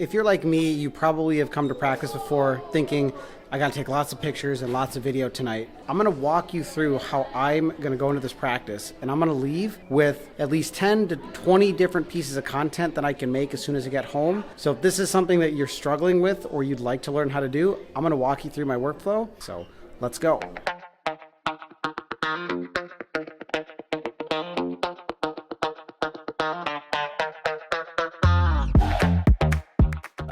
If you're like me, you probably have come to practice before thinking, I gotta take lots of pictures and lots of video tonight. I'm gonna walk you through how I'm gonna go into this practice, and I'm gonna leave with at least 10 to 20 different pieces of content that I can make as soon as I get home. So if this is something that you're struggling with or you'd like to learn how to do, I'm gonna walk you through my workflow. So let's go.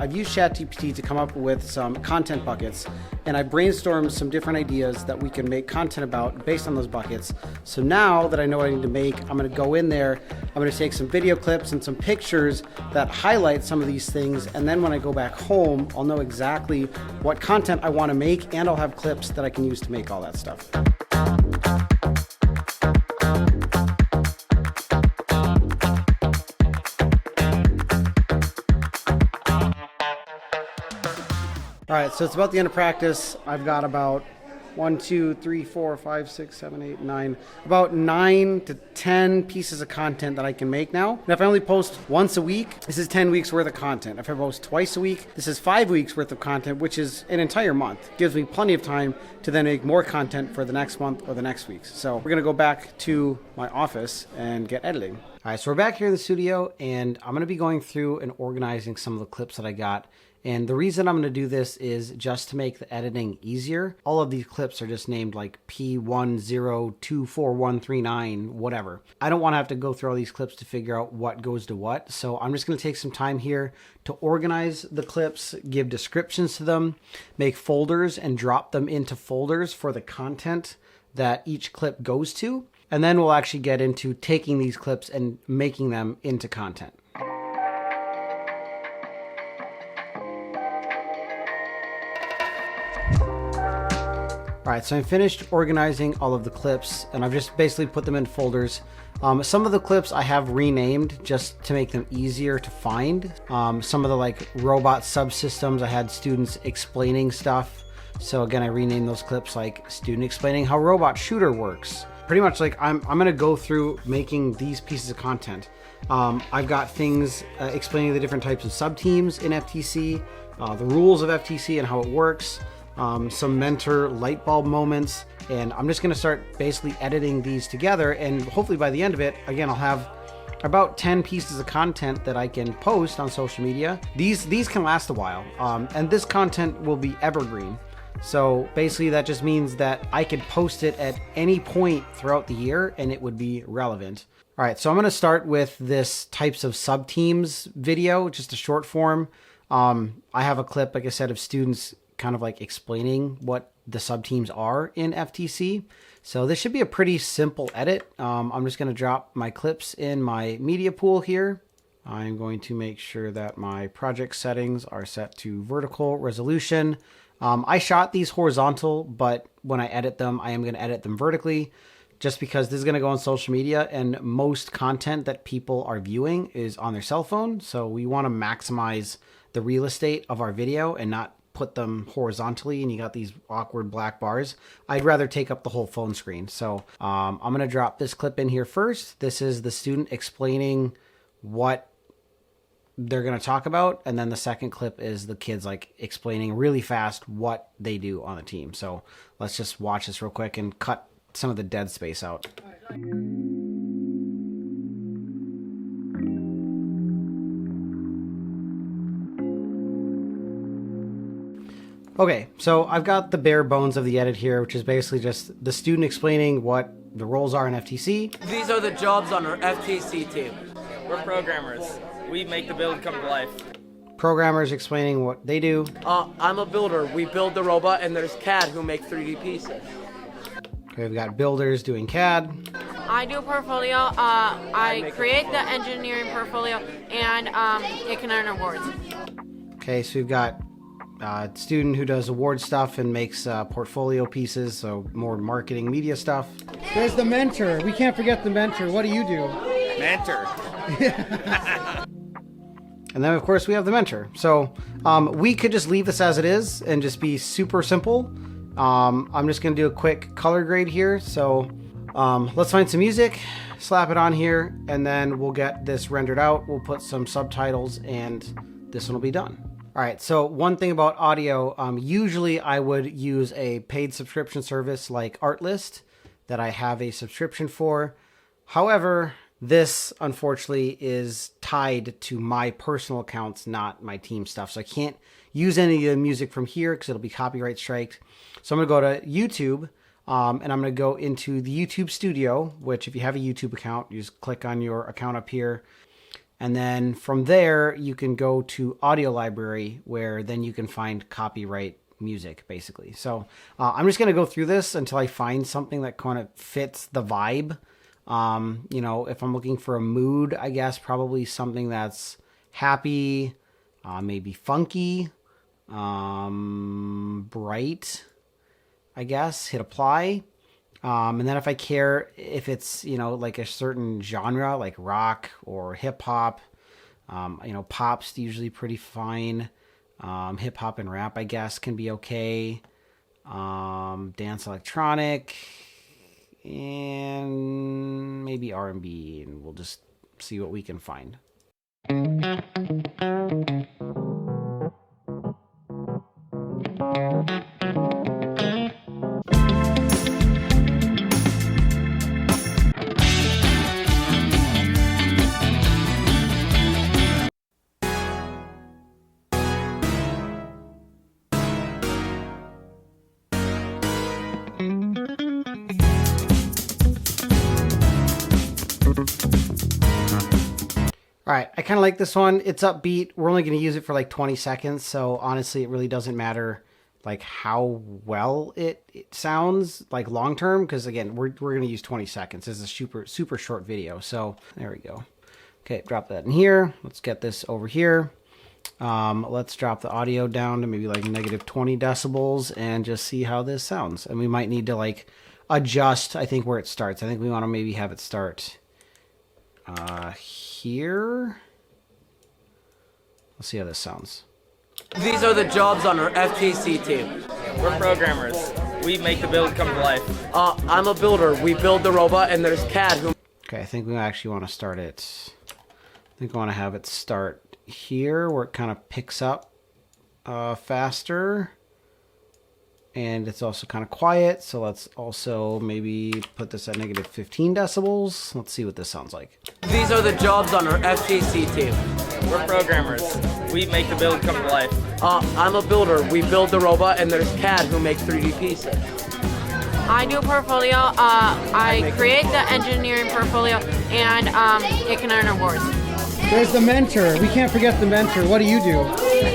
I've used ChatGPT to come up with some content buckets, and I brainstormed some different ideas that we can make content about based on those buckets. So now that I know what I need to make, I'm going to go in there, I'm going to take some video clips and some pictures that highlight some of these things, and then when I go back home, I'll know exactly what content I want to make, and I'll have clips that I can use to make all that stuff. All right, so it's about the end of practice. I've got about 1, 2, 3, 4, 5, 6, 7, 8, 9, about 9 to 10 pieces of content that I can make now. Now, if I only post once a week, this is 10 weeks worth of content. If I post twice a week, this is 5 weeks worth of content, which is an entire month. Gives me plenty of time to then make more content for the next month or the next week. So we're gonna go back to my office and get editing. All right, so we're back here in the studio, and I'm gonna be going through and organizing some of the clips that I got. And the reason I'm going to do this is just to make the editing easier. All of these clips are just named like P10244139, whatever. I don't want to have to go through all these clips to figure out what goes to what. So I'm just going to take some time here to organize the clips, give descriptions to them, make folders and drop them into folders for the content that each clip goes to. And then we'll actually get into taking these clips and making them into content. All right, so I'm finished organizing all of the clips, and I've just basically put them in folders. Some of the clips I have renamed just to make them easier to find. Some of the like robot subsystems, I had students explaining stuff. So again, I renamed those clips like student explaining how robot shooter works. Pretty much like I'm gonna go through making these pieces of content. I've got things explaining the different types of sub-teams in FTC, the rules of FTC and how it works. Some mentor light bulb moments, and I'm just going to start basically editing these together, and hopefully by the end of it, again, I'll have about 10 pieces of content that I can post on social media. These can last a while, and this content will be evergreen. So basically that just means that I could post it at any point throughout the year and it would be relevant. All right, so I'm going to start with this types of sub-teams video, just a short form. I have a clip, like I said, of students kind of like explaining what the sub-teams are in FTC. So this should be a pretty simple edit. I'm just going to drop my clips in my media pool here. I'm going to make sure that my project settings are set to vertical resolution. I shot these horizontal, but when I edit them, I am going to edit them vertically just because this is going to go on social media, and most content that people are viewing is on their cell phone. So we want to maximize the real estate of our video and not put them horizontally and you got these awkward black bars. I'd rather take up the whole phone screen. So I'm going to drop this clip in here first. This is the student explaining what they're going to talk about. And then the second clip is the kids like explaining really fast what they do on the team. So let's just watch this real quick and cut some of the dead space out. Okay, so I've got the bare bones of the edit here, which is basically just the student explaining what the roles are in FTC. These are the jobs on our FTC team. We're programmers. We make the build come to life. Programmers explaining what they do. I'm a builder. We build the robot, and there's CAD who make 3D pieces. Okay, we've got builders doing CAD. I do portfolio. I create the engineering portfolio, and it can earn awards. Okay, so we've got student who does award stuff and makes portfolio pieces, so more marketing media stuff. There's the mentor. We can't forget the mentor. What do you do? Mentor. And then of course we have the mentor. So we could just leave this as it is and just be super simple. I'm just gonna do a quick color grade here. So let's find some music, slap it on here, and then we'll get this rendered out. We'll put some subtitles and this one will be done. All right, so one thing about audio, usually I would use a paid subscription service like Artlist that I have a subscription for. However, this unfortunately is tied to my personal accounts, not my team stuff. So I can't use any of the music from here because it'll be copyright striked. So I'm going to go to YouTube and I'm going to go into the YouTube Studio, which if you have a YouTube account, you just click on your account up here. And then from there, you can go to Audio Library, where then you can find copyright music, basically. So I'm just going to go through this until I find something that kind of fits the vibe. You know, if I'm looking for a mood, I guess probably something that's happy, maybe funky, bright, I guess. Hit apply. And then if I care if it's, you know, like a certain genre, like rock or hip hop, you know, pop's usually pretty fine. Hip hop and rap, I guess, can be okay. Dance electronic and maybe R&B, and we'll just see what we can find. All right, I kind of like this one. It's upbeat. We're only going to use it for like 20 seconds, so honestly, it really doesn't matter like how well it sounds like long term, because again, we're going to use 20 seconds. This is a super short video, so there we go. Okay, drop that in here. Let's get this over here. Let's drop the audio down to maybe like negative 20 decibels and just see how this sounds. And we might need to like adjust, I think, where it starts. I think we want to maybe have it start here. Let's see how this sounds. These are the jobs on our FTC team. We're programmers. We make the build come to life. I'm a builder. We build the robot, and there's CAD who... Okay, I think we actually want to start it. I think I want to have it start here where it kind of picks up faster. And it's also kind of quiet, so let's also maybe put this at negative 15 decibels. Let's see what this sounds like. These are the jobs on our FTC team. We're programmers. We make the build come to life. I'm a builder. We build the robot, and there's CAD who make 3D pieces. I do portfolio. I create the engineering portfolio, and it can earn awards. There's the mentor. We can't forget the mentor. What do you do?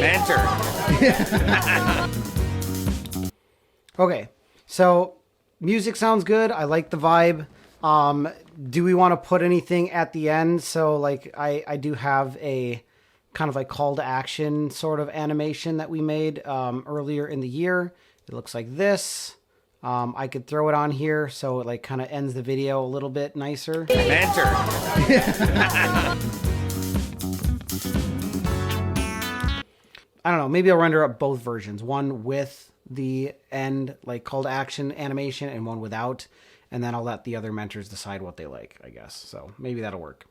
Mentor. Okay, so music sounds good. I like the vibe. Do we want to put anything at the end? So like I do have a kind of like call to action sort of animation that we made earlier in the year. It looks like this. I could throw it on here so it like kind of ends the video a little bit nicer. Mentor. I don't know, maybe I'll render up both versions. One with the end like call to action animation and one without, and then I'll let the other mentors decide what they like, I guess. So maybe that'll work.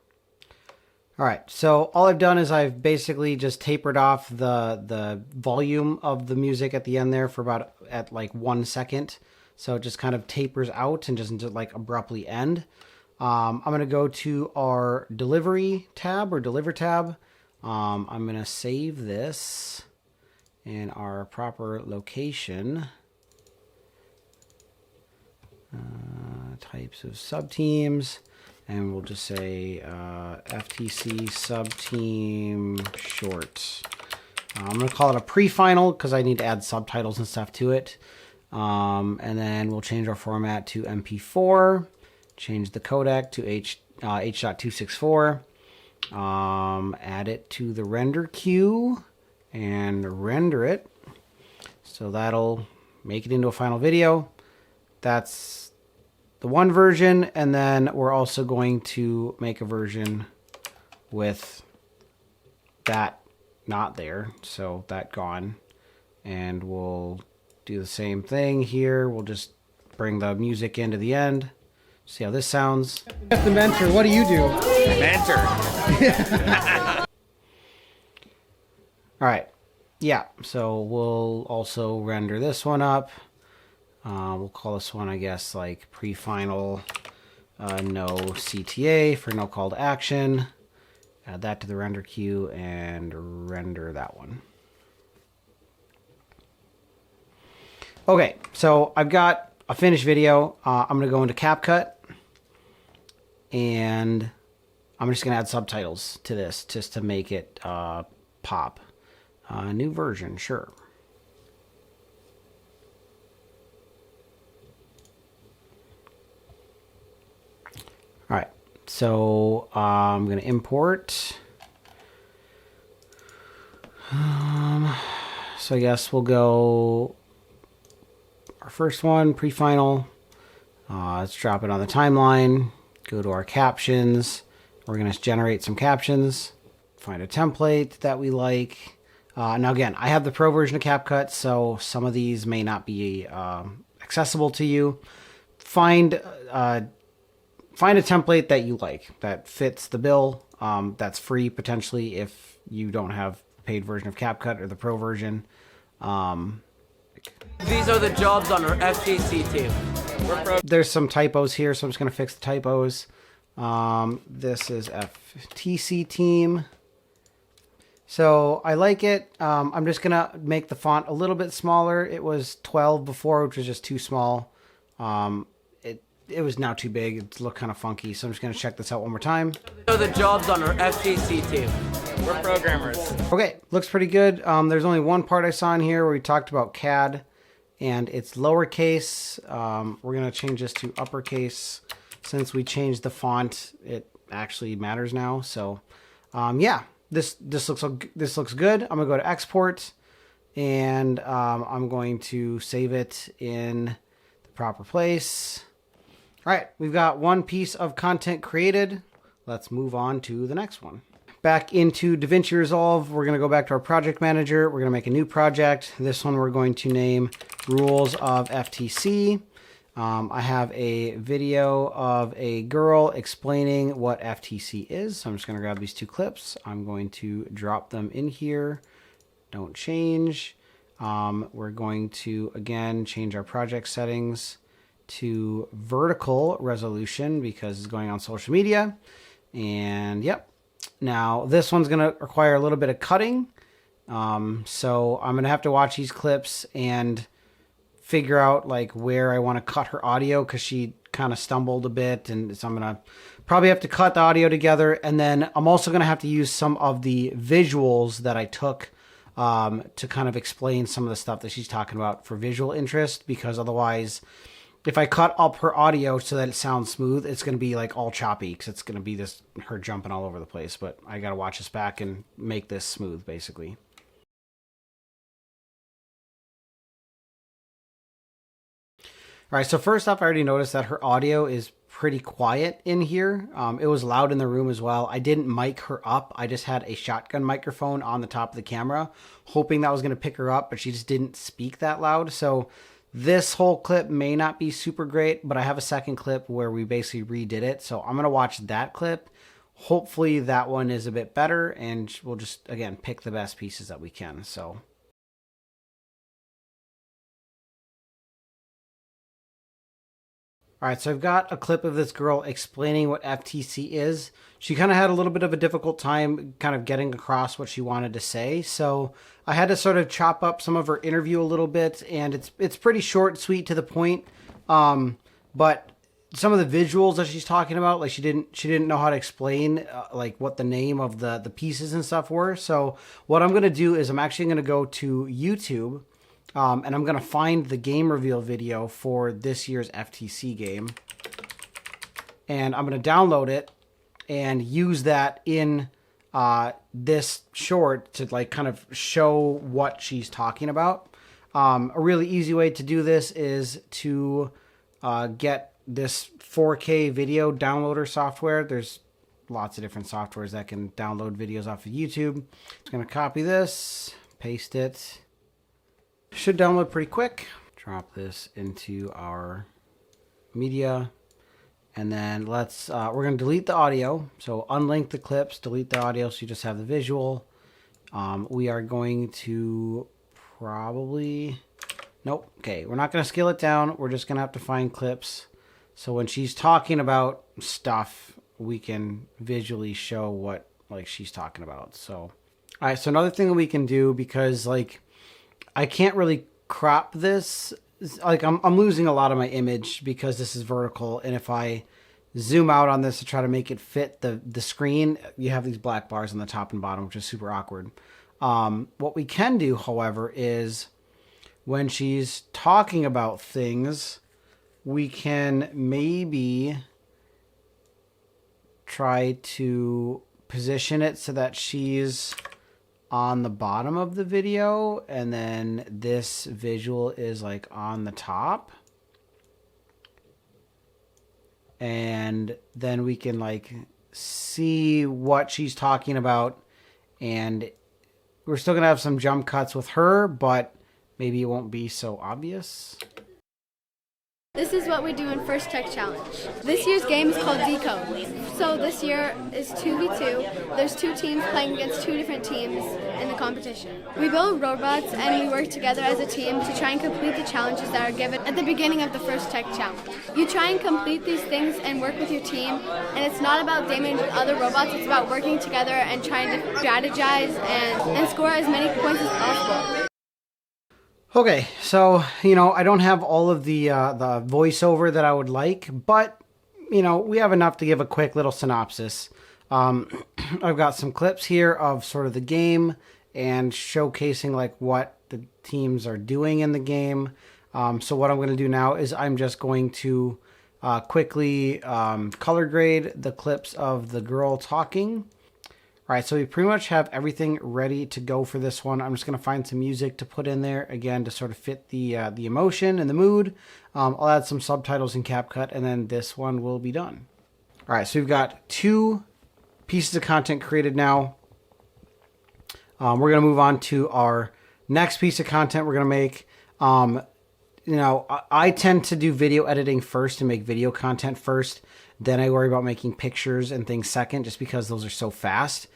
All right, so all I've done is I've basically just tapered off the volume of the music at the end there for about at like 1 second. So it just kind of tapers out and doesn't just like abruptly end. I'm going to go to our delivery tab or deliver tab. I'm going to save this in our proper location. Types of subteams, and we'll just say FTC subteam short. I'm going to call it a pre-final because I need to add subtitles and stuff to it. And then we'll change our format to MP4, change the codec to H.264, add it to the render queue and render it. So that'll make it into a final video. That's the one version, and then we're also going to make a version with that not there, so that gone, and we'll do the same thing here. We'll just bring the music into the end. See how this sounds. The mentor, what do you do? Mentor. All right. Yeah, so we'll also render this one up. We'll call this one, I guess, like pre-final no CTA for no call to action. Add that to the render queue and render that one. Okay, so I've got a finished video. I'm going to go into CapCut, and I'm just going to add subtitles to this just to make it pop. New version, sure. All right, so I'm going to import. So I guess we'll go our first one, pre-final. Let's drop it on the timeline. Go to our captions. We're going to generate some captions. Find a template that we like. Now again, I have the pro version of CapCut, so some of these may not be accessible to you. Find a template that you like, that fits the bill, that's free potentially if you don't have the paid version of CapCut or the pro version. These are the jobs on our FTC team. There's some typos here, so I'm just going to fix the typos. This is FTC team. So I like it. I'm just going to make the font a little bit smaller. It was 12 before, which was just too small. It was now too big. It looked kind of funky. So I'm just going to check this out one more time. These are the jobs on our FTC team. We're programmers. Okay, looks pretty good. There's only one part I saw in here where we talked about CAD, and it's lowercase. We're going to change this to uppercase. Since we changed the font, it actually matters now. So yeah, this looks good. I'm going to go to export, and I'm going to save it in the proper place. All right, we've got one piece of content created. Let's move on to the next one. Back into DaVinci Resolve, we're going to go back to our project manager. We're going to make a new project. This one we're going to name Rules of FTC. I have a video of a girl explaining what FTC is. So I'm just going to grab these two clips. I'm going to drop them in here. Don't change. We're going to, again, change our project settings to vertical resolution because it's going on social media. And yep. Now this one's going to require a little bit of cutting. So I'm going to have to watch these clips and figure out like where I want to cut her audio because she kind of stumbled a bit. And so I'm going to probably have to cut the audio together. And then I'm also going to have to use some of the visuals that I took to kind of explain some of the stuff that she's talking about for visual interest, because otherwise, if I cut up her audio so that it sounds smooth, it's going to be like all choppy because it's going to be this her jumping all over the place. But I got to watch this back and make this smooth, basically. All right, so first off, I already noticed that her audio is pretty quiet in here. It was loud in the room as well. I didn't mic her up. I just had a shotgun microphone on the top of the camera, hoping that was going to pick her up, but she just didn't speak that loud. So this whole clip may not be super great, but I have a second clip where we basically redid it. So I'm going to watch that clip. Hopefully that one is a bit better, and we'll just, again, pick the best pieces that we can. So all right, so I've got a clip of this girl explaining what FTC is. She kind of had a little bit of a difficult time kind of getting across what she wanted to say. So I had to sort of chop up some of her interview a little bit, and it's pretty short, sweet, to the point. But some of the visuals that she's talking about, like she didn't know how to explain like what the name of the pieces and stuff were. So what I'm going to do is I'm actually going to go to YouTube. And I'm going to find the game reveal video for this year's FTC game. And I'm going to download it and use that in this short to like kind of show what she's talking about. A really easy way to do this is to get this 4K video downloader software. There's lots of different softwares that can download videos off of YouTube. Just going to copy this, paste it. Should download pretty quick. Drop this into our media, and then let's we're going to delete the audio. So unlink the clips, delete the audio, so you just have the visual. We are going to probably... Nope. Okay, we're not going to scale it down. We're just going to have to find clips. So when she's talking about stuff, we can visually show what like she's talking about. So, all right. So another thing that we can do, because like I can't really crop this. Like I'm losing a lot of my image because this is vertical. And if I zoom out on this to try to make it fit the screen, you have these black bars on the top and bottom, which is super awkward. What we can do, however, is when she's talking about things, we can maybe try to position it so that she's on the bottom of the video and then this visual is like on the top. And then we can like see what she's talking about, and we're still gonna have some jump cuts with her, but maybe it won't be so obvious. This is what we do in First Tech Challenge. This year's game is called Decode. So this year is 2v2. There's 2 teams playing against 2 different teams in the competition. We build robots and we work together as a team to try and complete the challenges that are given at the beginning of the First Tech Challenge. You try and complete these things and work with your team, and it's not about damaging other robots, it's about working together and trying to strategize and score as many points as possible. Okay, so, you know, I don't have all of the voiceover that I would like, but, you know, we have enough to give a quick little synopsis. I've got some clips here of sort of the game and showcasing, like, what the teams are doing in the game. So what I'm going to do now is I'm just going to quickly color grade the clips of the girl talking. All right, so we pretty much have everything ready to go for this one. I'm just going to find some music to put in there, again, to sort of fit the emotion and the mood. I'll add some subtitles in CapCut, and then this one will be done. All right, so we've got 2 pieces of content created now. We're going to move on to our next piece of content we're going to make. You know, I tend to do video editing first and make video content first. Then I worry about making pictures and things second, just because those are so fast.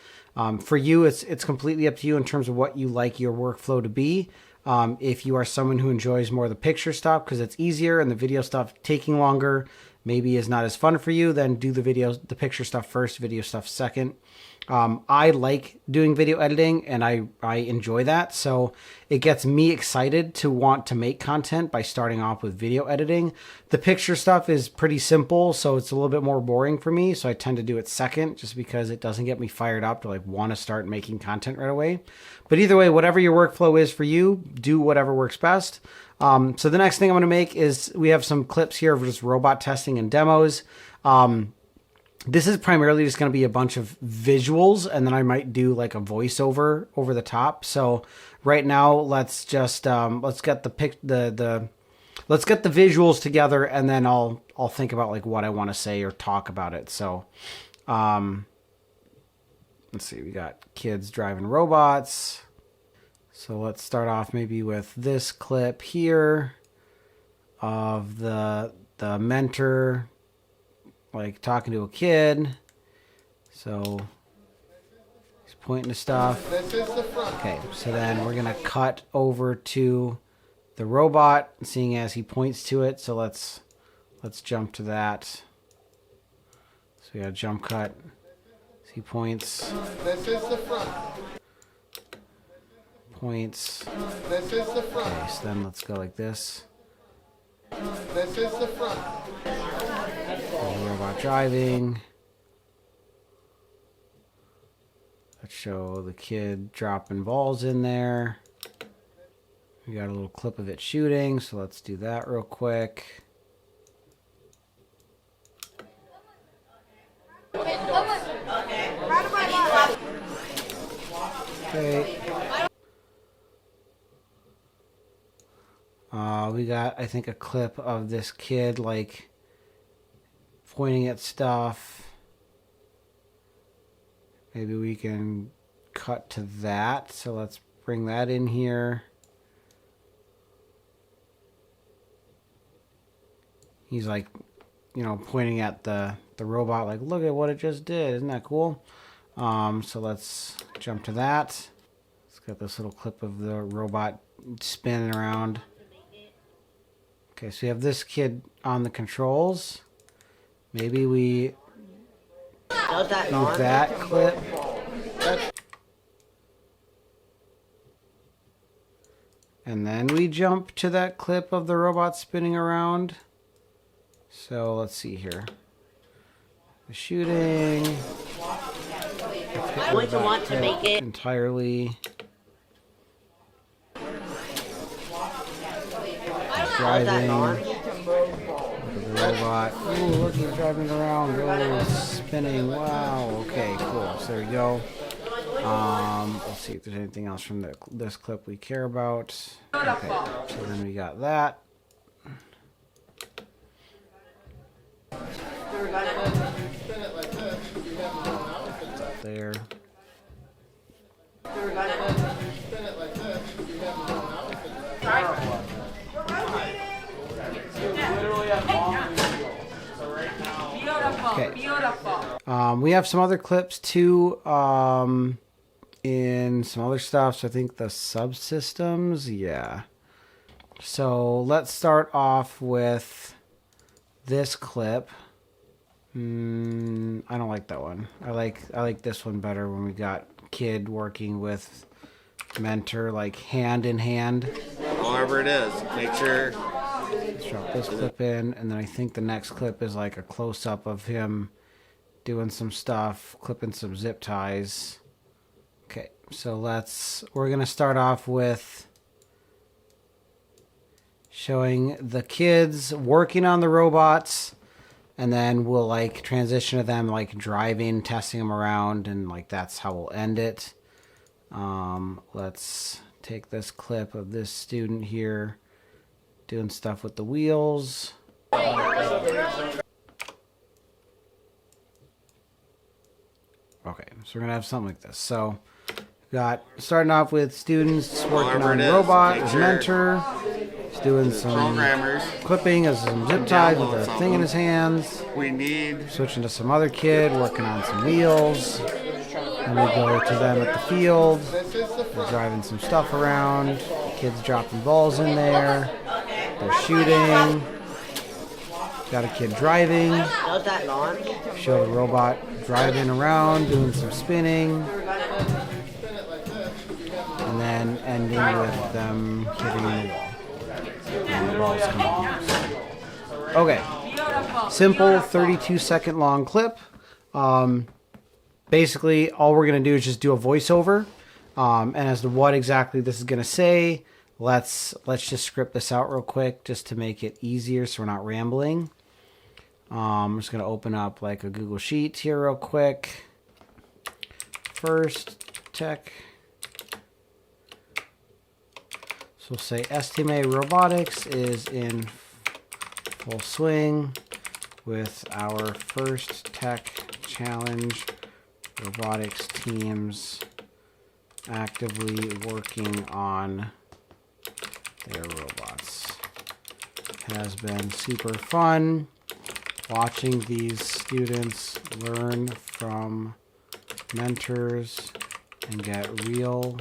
For you, it's completely up to you in terms of what you like your workflow to be. If you are someone who enjoys more of the picture stuff because it's easier and the video stuff taking longer maybe is not as fun for you, then do the picture stuff first, video stuff second. I like doing video editing and I enjoy that. So it gets me excited to want to make content by starting off with video editing. The picture stuff is pretty simple, so it's a little bit more boring for me. So I tend to do it second just because it doesn't get me fired up to like want to start making content right away. But either way, whatever your workflow is for you, do whatever works best. So the next thing I'm going to make is we have some clips here of just robot testing and demos. This is primarily just going to be a bunch of visuals, and then I might do like a voiceover over the top. So right now, let's just let's get the visuals together, and then I'll think about like what I want to say or talk about it. So let's see, we got kids driving robots. So let's start off maybe with this clip here of the mentor like talking to a kid. So he's pointing to stuff. Okay, so then we're gonna cut over to the robot, seeing as he points to it. So let's jump to that. So we got a jump cut. So he points. This is the front. Points. This is the front. Okay, so then let's go like this. This is the front. There's a robot driving. Let's show the kid dropping balls in there. We got a little clip of it shooting, so let's do that real quick. Okay. We got, I think, a clip of this kid like pointing at stuff. Maybe we can cut to that. So let's bring that in here. He's like, you know, pointing at the robot like, look at what it just did. Isn't that cool? So let's jump to that. Got this little clip of the robot spinning around. Okay, so we have this kid on the controls. Maybe we move that clip. And then we jump to that clip of the robot spinning around. So let's see here. The shooting. I would want to make it entirely. Driving. Look at the robot. Ooh, look, he's driving around. Oh, spinning. Wow. Okay, cool. So there we go. Let's see if there's anything else from this clip we care about. Okay, so then we got that. There. Okay. We have some other clips too. In some other stuff. So I think the subsystems. Yeah. So let's start off with this clip. I don't like that one. I like this one better when we got kid working with mentor like hand in hand. However it is, make sure. Let's drop this clip in, and then I think the next clip is like a close-up of him doing some stuff, clipping some zip ties. Okay, so we're gonna start off with showing the kids working on the robots, and then we'll like transition to them like driving, testing them around, and like that's how we'll end it. Let's take this clip of this student here doing stuff with the wheels. Okay, so we're gonna have something like this. So got starting off with students working on robot as mentor. He's doing some clipping as some zip ties with a thing in his hands. We need Switching to some other kid working on some wheels. And we go to them at the field. They're driving some stuff around. Kids dropping balls in there. They're shooting. Got a kid driving. Show the robot driving around, doing some spinning. And then ending with them hitting the wall. And the balls come out. Okay. Simple 32-second long clip. Basically, all we're going to do is just do a voiceover. And as to what exactly this is going to say, let's just script this out real quick just to make it easier so we're not rambling. I'm just going to open up like a Google Sheet here real quick. First, tech. So we'll say estimate robotics is in full swing with our first tech challenge. Robotics teams actively working on their robots. Has been super fun watching these students learn from mentors and get real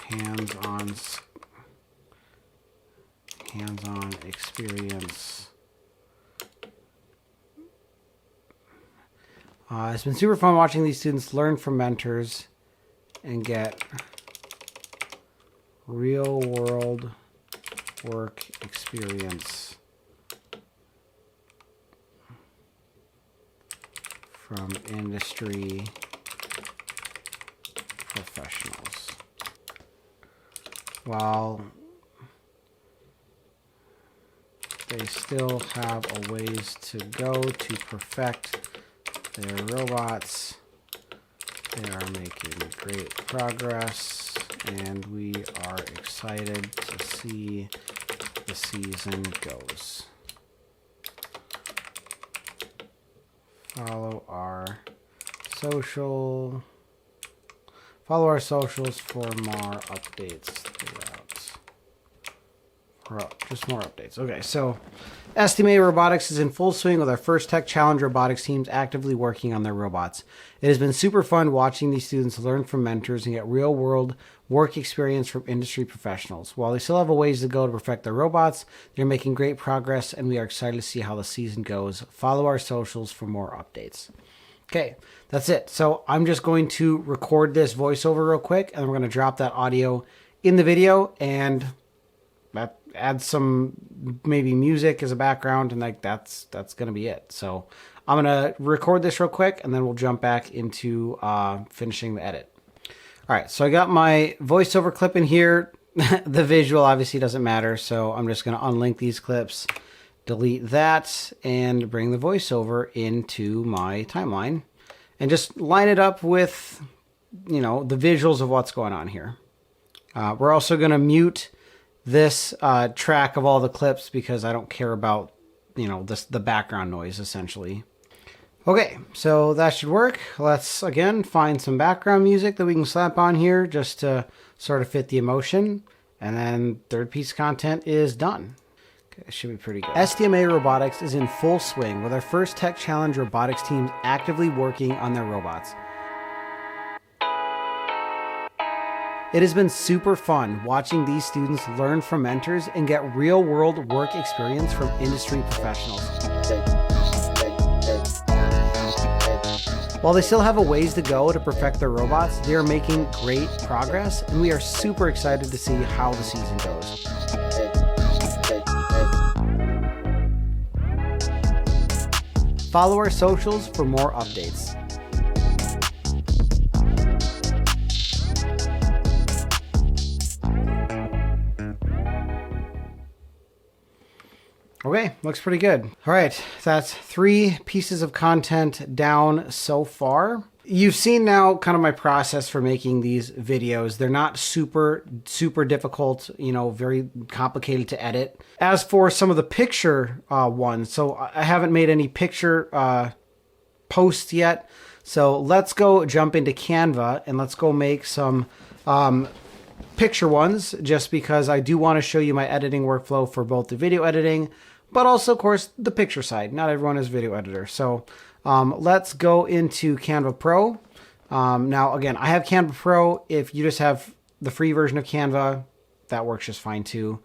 hands-on experience. It's been super fun watching these students learn from mentors and get real-world work experience from industry professionals. While they still have a ways to go to perfect their robots, they are making great progress, and we are excited to see the season goes. Follow our socials for more updates throughout. Just more updates. Okay, so STMA Robotics is in full swing with our first Tech Challenge robotics teams actively working on their robots. It has been super fun watching these students learn from mentors and get real-world work experience from industry professionals. While they still have a ways to go to perfect their robots, they're making great progress, and we are excited to see how the season goes. Follow our socials for more updates. Okay, that's it. So I'm just going to record this voiceover real quick, and we're going to drop that audio in the video, and add some maybe music as a background, and like that's going to be it. So I'm going to record this real quick, and then we'll jump back into finishing the edit. All right, so I got my voiceover clip in here. The visual obviously doesn't matter, so I'm just going to unlink these clips, delete that, and bring the voiceover into my timeline, and just line it up with, you know, the visuals of what's going on here. We're also going to mute this track of all the clips because I don't care about, you know, the background noise essentially. Okay, so that should work. Let's again find some background music that we can slap on here just to sort of fit the emotion. And then third piece of content is done. Okay, it should be pretty good. STMA Robotics is in full swing with our first Tech Challenge robotics teams actively working on their robots. It has been super fun watching these students learn from mentors and get real-world work experience from industry professionals. While they still have a ways to go to perfect their robots, they are making great progress, and we are super excited to see how the season goes. Follow our socials for more updates. Okay, looks pretty good. All right, that's 3 pieces of content down so far. You've seen now kind of my process for making these videos. They're not super difficult, you know, very complicated to edit. As for some of the picture ones, so I haven't made any picture posts yet. So let's go jump into Canva and let's go make some picture ones, just because I do want to show you my editing workflow for both the video editing, but also, of course, the picture side. Not everyone is a video editor. So let's go into Canva Pro. Now, again, I have Canva Pro. If you just have the free version of Canva, that works just fine too.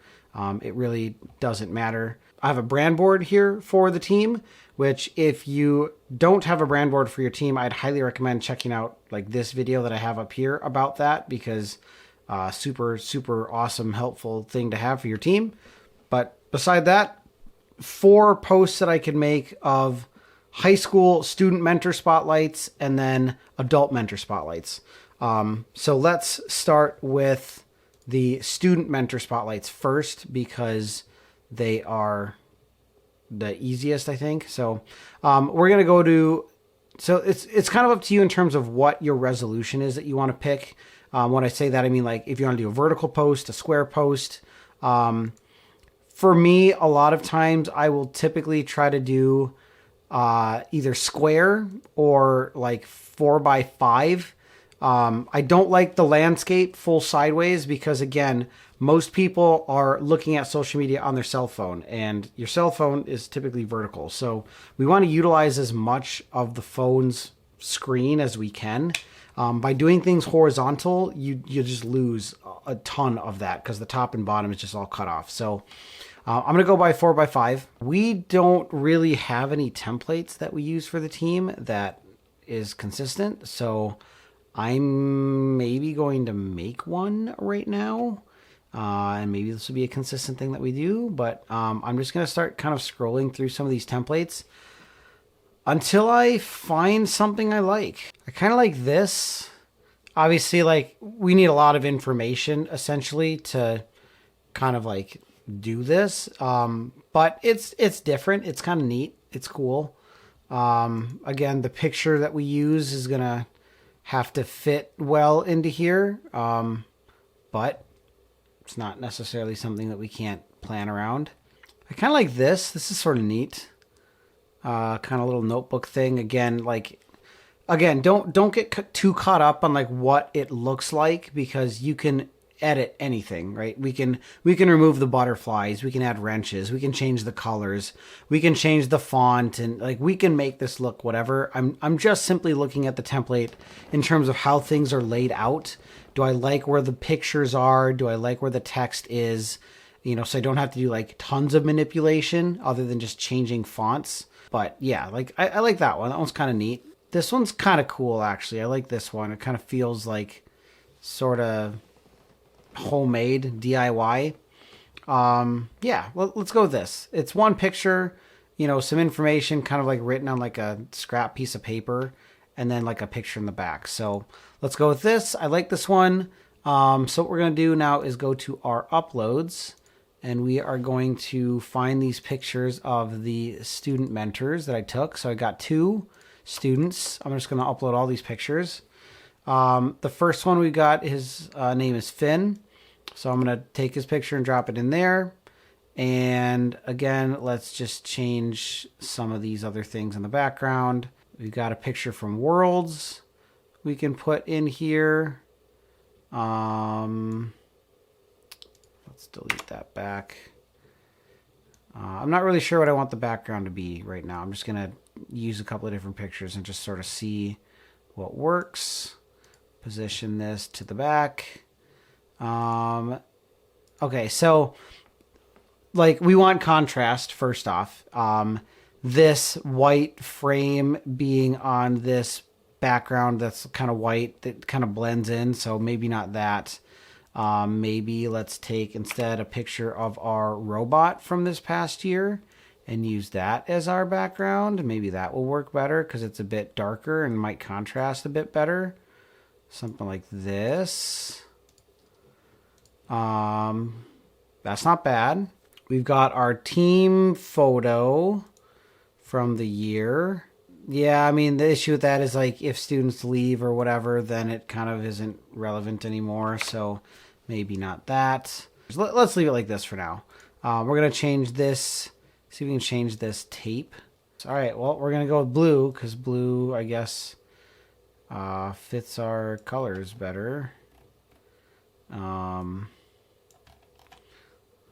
It really doesn't matter. I have a brand board here for the team, which if you don't have a brand board for your team, I'd highly recommend checking out like this video that I have up here about that, because super awesome, helpful thing to have for your team. But beside that, 4 posts that I could make of high school student mentor spotlights and then adult mentor spotlights. So let's start with the student mentor spotlights first, because they are the easiest, I think. So we're going to go to, so it's kind of up to you in terms of what your resolution is that you want to pick. When I say that, I mean, like, if you want to do a vertical post, a square post. For me, a lot of times I will typically try to do either square or like 4x5. I don't like the landscape full sideways because, again, most people are looking at social media on their cell phone, and your cell phone is typically vertical. So we want to utilize as much of the phone's screen as we can. By doing things horizontal, you just lose a ton of that because the top and bottom is just all cut off. So I'm going to go by 4x5. We don't really have any templates that we use for the team that is consistent. So I'm maybe going to make one right now. And maybe this will be a consistent thing that we do. But I'm just going to start kind of scrolling through some of these templates until I find something I like. I kind of like this. Obviously, like, we need a lot of information essentially to kind of like do this. But it's different. It's kind of neat. It's cool. Again, the picture that we use is going to have to fit well into here. But it's not necessarily something that we can't plan around. I kind of like this. This is sort of neat. Kind of little notebook thing. Again, don't get too caught up on like what it looks like, because you can edit anything, right? We can remove the butterflies, we can add wrenches, we can change the colors, we can change the font, and like we can make this look whatever. I'm just simply looking at the template in terms of how things are laid out. Do I like where the pictures are? Do I like where the text is? You know, so I don't have to do like tons of manipulation other than just changing fonts. But yeah, like I like that one. That one's kind of neat. This one's kind of cool, actually. I like this one. It kind of feels like sort of homemade DIY. Yeah, let's go with this. It's one picture, you know, some information kind of like written on like a scrap piece of paper, and then like a picture in the back. So let's go with this. I like this one. So what we're going to do now is go to our uploads, and we are going to find these pictures of the student mentors that I took. So I got 2 students. I'm just going to upload all these pictures. The first one we got, his name is Finn. So I'm going to take his picture and drop it in there. And again, let's just change some of these other things in the background. We've got a picture from Worlds we can put in here. Let's delete that back. I'm not really sure what I want the background to be right now. I'm just going to use a couple of different pictures and just sort of see what works. Position this to the back. Okay, so like we want contrast first off. This white frame being on this background that's kind of white, that kind of blends in, so maybe not that. Maybe let's take instead a picture of our robot from this past year and use that as our background. Maybe that will work better because it's a bit darker and might contrast a bit better. Something like this. That's not bad. We've got our team photo from the year. Yeah, I mean, the issue with that is like if students leave or whatever, then it kind of isn't relevant anymore. So maybe not that. Let's leave it like this for now. We're going to change this. See if we can change this tape. All right, well, we're going to go with blue because blue, I guess, fits our colors better.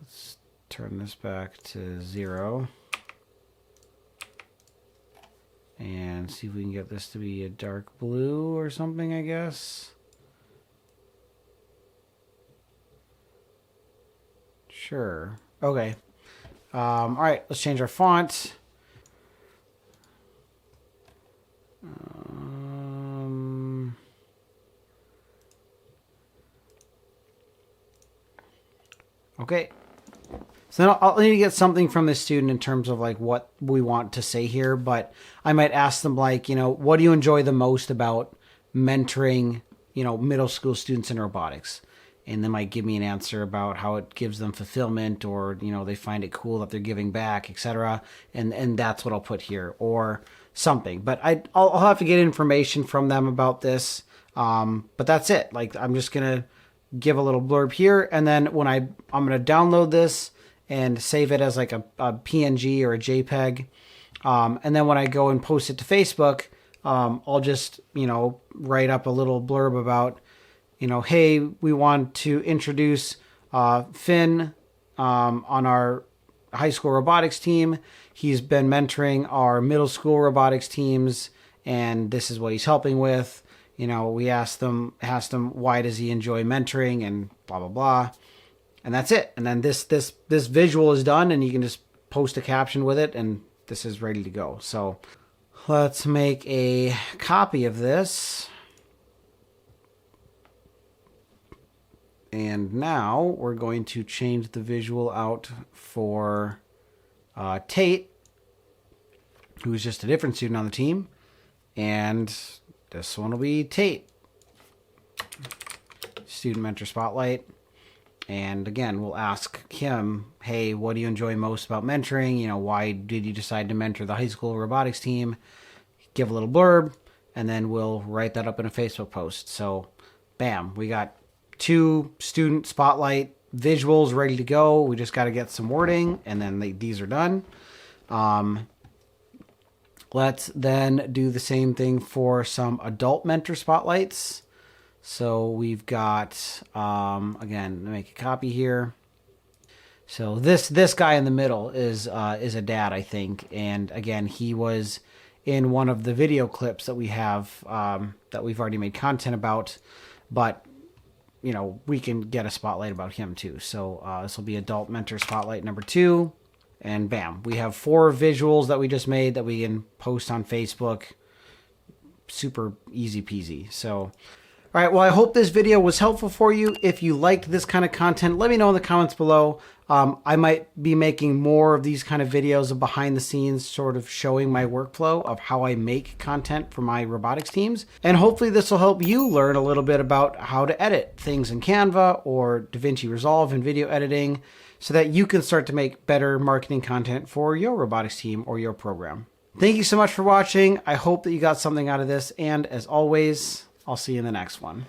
Let's turn this back to 0. And see if we can get this to be a dark blue or something, I guess. Sure. Okay. All right, let's change our font. Okay. So then I'll need to get something from this student in terms of like what we want to say here, but I might ask them like, you know, what do you enjoy the most about mentoring, you know, middle school students in robotics? And they might give me an answer about how it gives them fulfillment, or, you know, they find it cool that they're giving back, etc. And that's what I'll put here, or something. But I'll have to get information from them about this. But that's it. Like, I'm just going to give a little blurb here. And then when I'm going to download this and save it as like a PNG or a JPEG. And then when I go and post it to Facebook, I'll just, you know, write up a little blurb about, you know, hey, we want to introduce Finn on our high school robotics team. He's been mentoring our middle school robotics teams, and this is what he's helping with. You know, we asked them why does he enjoy mentoring, and blah blah blah, and that's it. And then this visual is done, and you can just post a caption with it, and this is ready to go. So let's make a copy of this. And now we're going to change the visual out for Tate, who's just a different student on the team. And this one will be Tate. Student Mentor Spotlight. And again, we'll ask him, hey, what do you enjoy most about mentoring? You know, why did you decide to mentor the high school robotics team? Give a little blurb, and then we'll write that up in a Facebook post. So, bam, we got 2 student spotlight visuals ready to go. We just got to get some wording, and then these are done. Let's then do the same thing for some adult mentor spotlights. So we've got, again, make a copy here. So this guy in the middle is a dad, I think. And again, he was in one of the video clips that we have, that we've already made content about, but you know, we can get a spotlight about him too. So this will be adult mentor spotlight number 2. And bam, we have 4 visuals that we just made that we can post on Facebook. Super easy peasy. So, all right, well, I hope this video was helpful for you. If you liked this kind of content, let me know in the comments below. I might be making more of these kind of videos of behind the scenes, sort of showing my workflow of how I make content for my robotics teams. And hopefully this will help you learn a little bit about how to edit things in Canva or DaVinci Resolve in video editing so that you can start to make better marketing content for your robotics team or your program. Thank you so much for watching. I hope that you got something out of this. And as always, I'll see you in the next one.